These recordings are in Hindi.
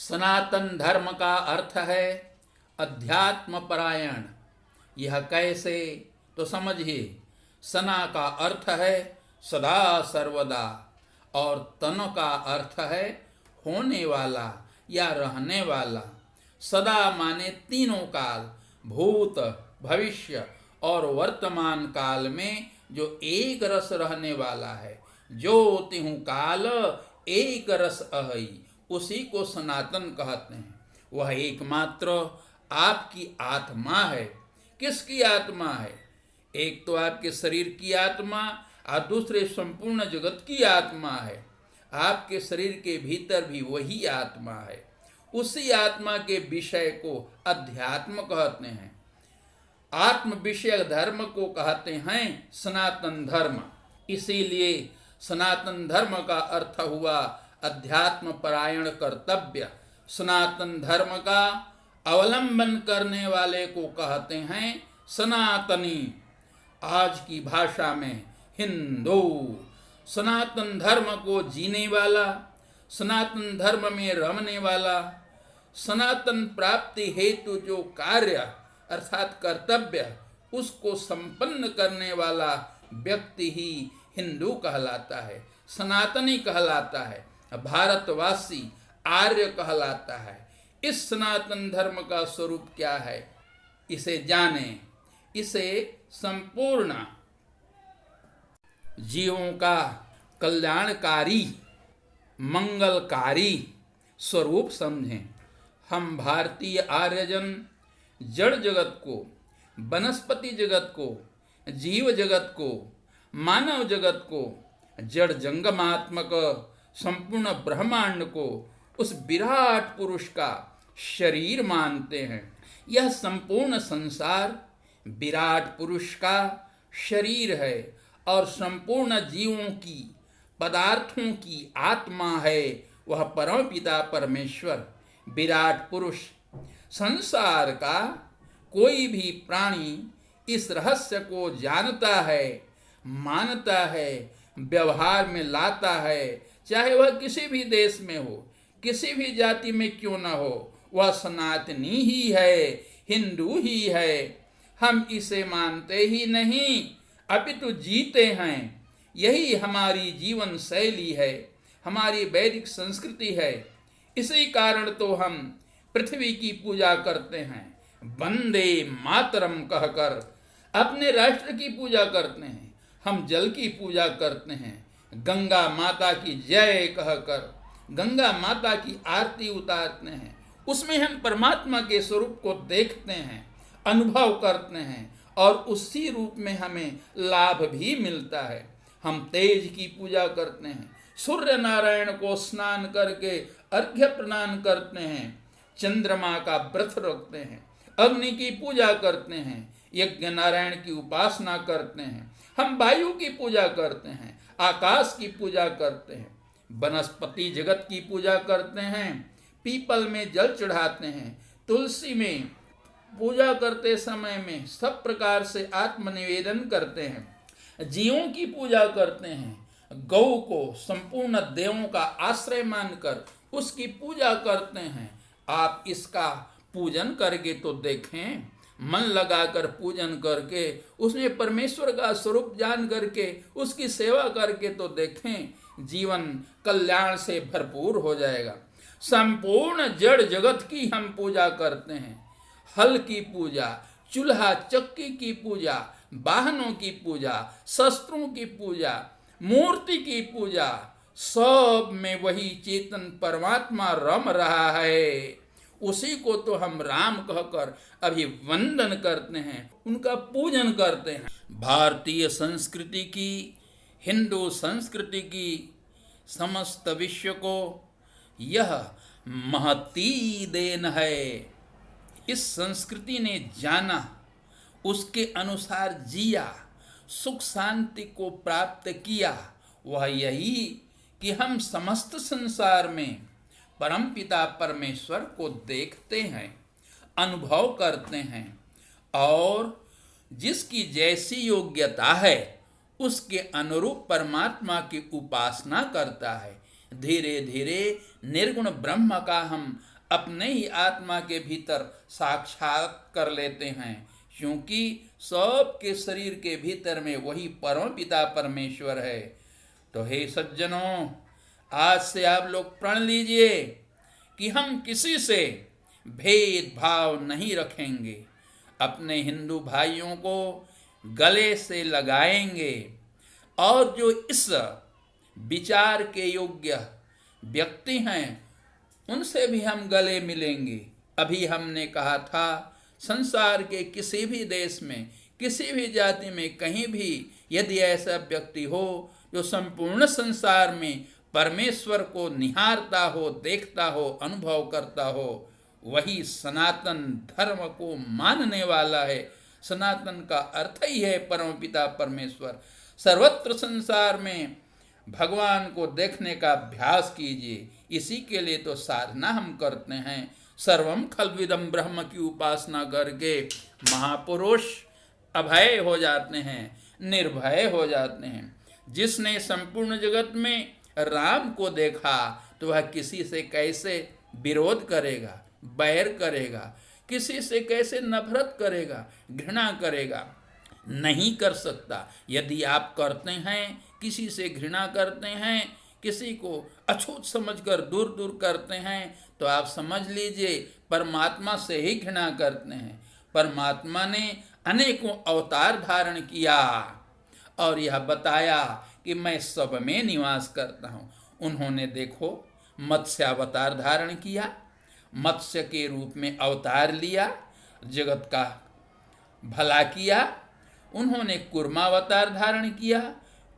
सनातन धर्म का अर्थ है अध्यात्म परायण। यह कैसे, तो समझिए। सना का अर्थ है सदा सर्वदा, और तन का अर्थ है होने वाला या रहने वाला। सदा माने तीनों काल, भूत, भविष्य और वर्तमान काल में जो एक रस रहने वाला है। जो तिहु काल एक रस अहई, उसी को सनातन कहते हैं। वह एकमात्र आपकी आत्मा है। किसकी आत्मा है? एक तो आपके शरीर की आत्मा और दूसरे संपूर्ण जगत की आत्मा है। आपके शरीर के भीतर भी वही आत्मा है। उसी आत्मा के विषय को अध्यात्म कहते हैं। आत्म विषय धर्म को कहते हैं सनातन धर्म। इसीलिए सनातन धर्म का अर्थ हुआ अध्यात्म परायण कर्तव्य। सनातन धर्म का अवलंबन करने वाले को कहते हैं सनातनी। आज की भाषा में हिंदू। सनातन धर्म को जीने वाला, सनातन धर्म में रमने वाला, सनातन प्राप्ति हेतु जो कार्य अर्थात कर्तव्य उसको संपन्न करने वाला व्यक्ति ही हिंदू कहलाता है, सनातनी कहलाता है, भारतवासी आर्य कहलाता है। इस सनातन धर्म का स्वरूप क्या है, इसे जाने। इसे संपूर्ण जीवों का कल्याणकारी मंगलकारी स्वरूप समझें। हम भारतीय आर्यजन जड़ जगत को, वनस्पति जगत को, जीव जगत को, मानव जगत को, जड़ जंगमात्मक संपूर्ण ब्रह्मांड को उस विराट पुरुष का शरीर मानते हैं। यह संपूर्ण संसार विराट पुरुष का शरीर है और संपूर्ण जीवों की, पदार्थों की आत्मा है। वह परमपिता परमेश्वर विराट पुरुष। संसार का कोई भी प्राणी इस रहस्य को जानता है, मानता है, व्यवहार में लाता है, चाहे वह किसी भी देश में हो, किसी भी जाति में क्यों न हो, वह सनातनी ही है, हिंदू ही है। हम इसे मानते ही नहीं, अपितु जीते हैं। यही हमारी जीवन शैली है, हमारी वैदिक संस्कृति है। इसी कारण तो हम पृथ्वी की पूजा करते हैं, वंदे मातरम कहकर अपने राष्ट्र की पूजा करते हैं। हम जल की पूजा करते हैं, गंगा माता की जय कहकर गंगा माता की आरती उतारते हैं। उसमें हम परमात्मा के स्वरूप को देखते हैं, अनुभव करते हैं और उसी रूप में हमें लाभ भी मिलता है। हम तेज की पूजा करते हैं, सूर्य नारायण को स्नान करके अर्घ्य प्रदान करते हैं, चंद्रमा का व्रत रखते हैं, अग्नि की पूजा करते हैं, यज्ञ नारायण की उपासना करते हैं। हम वायु की पूजा करते हैं, आकाश की पूजा करते हैं, वनस्पति जगत की पूजा करते हैं, पीपल में जल चढ़ाते हैं, तुलसी में पूजा करते समय में सब प्रकार से आत्मनिवेदन करते हैं, जीवों की पूजा करते हैं, गौ को संपूर्ण देवों का आश्रय मानकर उसकी पूजा करते हैं। आप इसका पूजन करके तो देखें, मन लगाकर पूजन करके उसमें परमेश्वर का स्वरूप जान करके उसकी सेवा करके तो देखें, जीवन कल्याण से भरपूर हो जाएगा। संपूर्ण जड़ जगत की हम पूजा करते हैं। हल की पूजा, चूल्हा चक्की की पूजा, वाहनों की पूजा, शस्त्रों की पूजा, मूर्ति की पूजा, सब में वही चेतन परमात्मा रम रहा है। उसी को तो हम राम कहकर अभिवंदन करते हैं, उनका पूजन करते हैं। भारतीय संस्कृति की, हिंदू संस्कृति की समस्त विश्व को यह महती देन है। इस संस्कृति ने जाना, उसके अनुसार जिया, सुख शांति को प्राप्त किया। वह यही कि हम समस्त संसार में परमपिता परमेश्वर को देखते हैं, अनुभव करते हैं और जिसकी जैसी योग्यता है उसके अनुरूप परमात्मा की उपासना करता है। धीरे धीरे निर्गुण ब्रह्म का हम अपने ही आत्मा के भीतर साक्षात कर लेते हैं, क्योंकि सबके शरीर के भीतर में वही परमपिता परमेश्वर है। तो हे सज्जनों, आज से आप लोग प्रण लीजिए कि हम किसी से भेदभाव नहीं रखेंगे, अपने हिंदू भाइयों को गले से लगाएंगे, और जो इस विचार के योग्य व्यक्ति हैं उनसे भी हम गले मिलेंगे। अभी हमने कहा था, संसार के किसी भी देश में, किसी भी जाति में, कहीं भी यदि ऐसा व्यक्ति हो जो संपूर्ण संसार में परमेश्वर को निहारता हो, देखता हो, अनुभव करता हो, वही सनातन धर्म को मानने वाला है। सनातन का अर्थ ही है परमपिता परमेश्वर। सर्वत्र संसार में भगवान को देखने का अभ्यास कीजिए। इसी के लिए तो साधना हम करते हैं। सर्वम खलविदम ब्रह्म की उपासना करके महापुरुष अभय हो जाते हैं, निर्भय हो जाते हैं। जिसने संपूर्ण जगत में राम को देखा तो वह किसी से कैसे विरोध करेगा, बैर करेगा, किसी से कैसे नफरत करेगा, घृणा करेगा? नहीं कर सकता। यदि आप करते हैं, किसी से घृणा करते हैं, किसी को अछूत समझकर दूर दूर करते हैं, तो आप समझ लीजिए परमात्मा से ही घृणा करते हैं। परमात्मा ने अनेकों अवतार धारण किया और यह बताया कि मैं सब में निवास करता हूँ। उन्होंने देखो मत्स्यावतार धारण किया, मत्स्य के रूप में अवतार लिया, जगत का भला किया। उन्होंने कूर्मावतार धारण किया,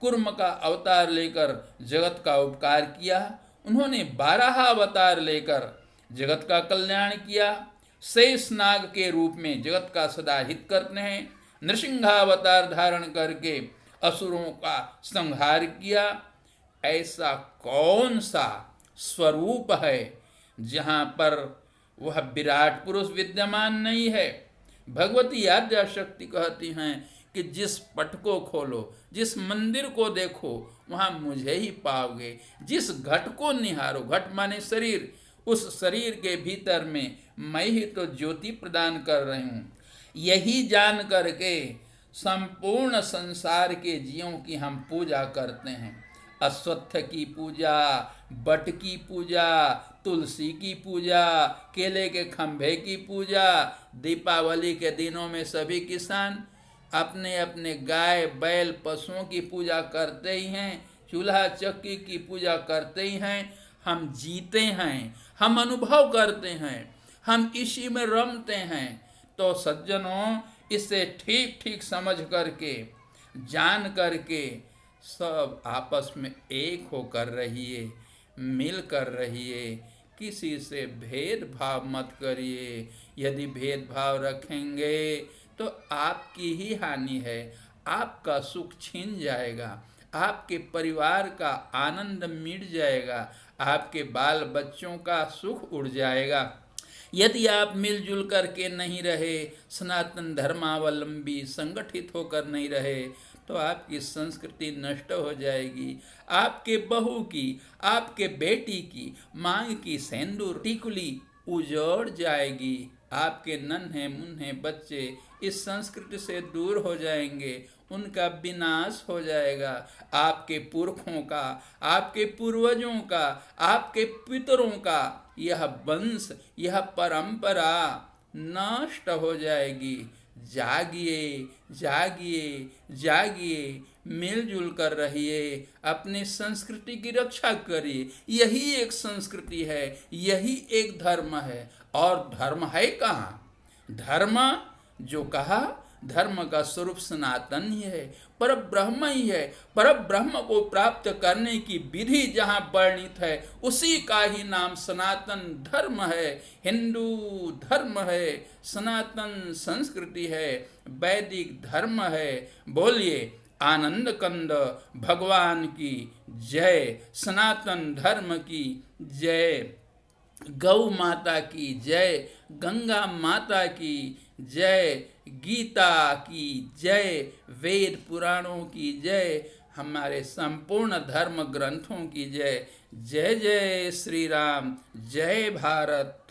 कूर्म का अवतार लेकर जगत का उपकार किया। उन्होंने बारह अवतार लेकर जगत का कल्याण किया। शेषनाग के रूप में जगत का सदा हित करते हैं। नृसिंहावतार धारण करके असुरों का संहार किया। ऐसा कौन सा स्वरूप है जहाँ पर वह विराट पुरुष विद्यमान नहीं है? भगवती आद्या शक्ति कहती हैं कि जिस पट को खोलो, जिस मंदिर को देखो, वहाँ मुझे ही पाओगे। जिस घट को निहारो, घट माने शरीर, उस शरीर के भीतर में मैं ही तो ज्योति प्रदान कर रही हूँ। यही जान करके संपूर्ण संसार के जीवों की हम पूजा करते हैं। अश्वत्थ की पूजा, बट की पूजा, तुलसी की पूजा, केले के खंभे की पूजा। दीपावली के दिनों में सभी किसान अपने अपने गाय बैल पशुओं की पूजा करते ही हैं, चूल्हा चक्की की पूजा करते ही हैं। हम जीते हैं, हम अनुभव करते हैं, हम इसी में रमते हैं। तो सज्जनों, इसे ठीक ठीक समझ करके, जान करके सब आपस में एक होकर रहिए, मिल कर रहिए। किसी से भेदभाव मत करिए। यदि भेदभाव रखेंगे तो आपकी ही हानि है। आपका सुख छीन जाएगा, आपके परिवार का आनंद मिट जाएगा, आपके बाल बच्चों का सुख उड़ जाएगा। यदि आप मिलजुल करके नहीं रहे, सनातन धर्मावलंबी संगठित होकर नहीं रहे, तो आपकी संस्कृति नष्ट हो जाएगी। आपके बहू की, आपके बेटी की मांग की सेंदूर टिकुली उजड़ जाएगी। आपके नन्हे मुन्ने बच्चे इस संस्कृति से दूर हो जाएंगे, उनका विनाश हो जाएगा। आपके पुरखों का, आपके पूर्वजों का, आपके पितरों का यह वंश, यह परंपरा नष्ट हो जाएगी। जागिए, जागिए, जागिए, मिलजुल कर रहिए, अपनी संस्कृति की रक्षा करिए। यही एक संस्कृति है, यही एक धर्म है। और धर्म है कहाँ? धर्म जो कहा, धर्म का स्वरूप सनातन ही है, पर ब्रह्म ही है। पर ब्रह्म को प्राप्त करने की विधि जहाँ वर्णित है, उसी का ही नाम सनातन धर्म है, हिंदू धर्म है, सनातन संस्कृति है, वैदिक धर्म है। बोलिए आनंद कंद भगवान की जय, सनातन धर्म की जय, गौ माता की जय, गंगा माता की जय, गीता की जय, वेद पुराणों की जय, हमारे संपूर्ण धर्म ग्रंथों की जय। जय जय श्री राम, जय भारत।